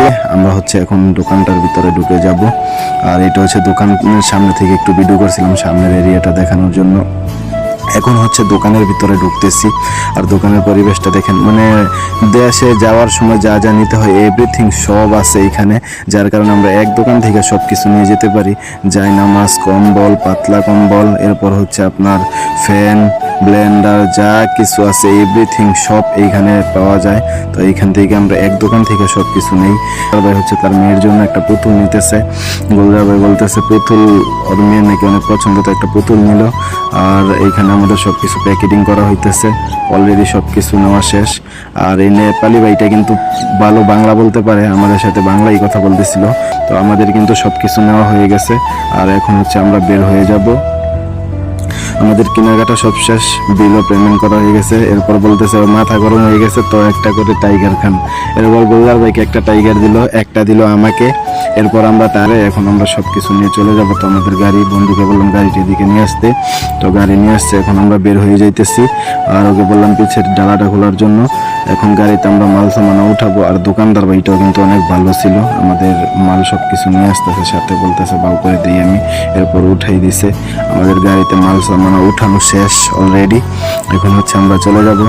দিয়ে আমরা হচ্ছে এখন দোকানটার ভিতরে ঢুকে যাব। আর এটা হচ্ছে দোকানের সামনে থেকে একটু ভিডিও করছিলাম সামনের এরিয়াটা দেখানোর জন্য। এখন হচ্ছে দোকানের ভিতরে ঢুকতেছি। আর দোকানের পরিবেশটা দেখেন, মানে দেশে যাওয়ার সময় যা যা নিতে হয় এভরিথিং সব আছে এখানে, যার কারণে আমরা এক দোকান থেকে সব কিছু নিয়ে যেতে পারি। জায়নামাজ, কম্বল, পাতলা কম্বল, এরপর হচ্ছে আপনার ফ্যান, ব্লেন্ডার, যা কিছু আছে এভরিথিং সব এইখানে পাওয়া যায়। তো এইখান থেকে আমরা এক দোকান থেকে সব কিছু নেই। ভাই হচ্ছে তার মেয়ের জন্য একটা পুতুল নিতেছে। গোলদার ভাই বলতেছে পুতুল ওর মেয়ের নাকি অনেক পছন্দ, তো একটা পুতুল নিল। আর এইখানে আমাদের সব কিছু প্যাকেটিং করা হইতেছে, অলরেডি সব কিছু নেওয়া শেষ। আর এই নেপালি ভাইটা কিন্তু ভালো বাংলা বলতে পারে, আমাদের সাথে বাংলাই কথা বলতেছিল। তো আমাদের কিন্তু সব কিছু নেওয়া হয়ে গেছে। আর এখন হচ্ছে আমরা বের হয়ে যাব। আমাদের কেনাকাটা সব শেষ, বিলও পেমেন্ট করা হয়ে গেছে। এরপর বলতেছে ওর মাথা গরম হয়ে গেছে, তো একটা করে টাইগার খান। এরপর গোলদার ভাইকে একটা টাইগার দিল, একটা দিল আমাকে। এরপর আমরা এখন আমরা সব কিছু নিয়ে চলে যাবো। তো আমাদের গাড়ি, বন্ধুকে বললাম গাড়িটি এদিকে নিয়ে আসতে, তো গাড়ি নিয়ে আসছে। এখন আমরা বের হয়ে যাইতেছি। আর ওকে বললাম পিছের ডালাটা খোলার জন্য। এখন গাড়িতে আমরা মাল সামানা উঠাবো। আর দোকানদার ভাইটাও কিন্তু অনেক ভালো ছিল, আমাদের মাল সব কিছু নিয়ে আসতেছে, সাথে বলতেছে বাউ করে দিই আমি। এরপর উঠাই দিছে। আমাদের গাড়িতে মাল সামানা উঠানো শেষ অলরেডি। এখন হচ্ছে আমরা চলে যাব।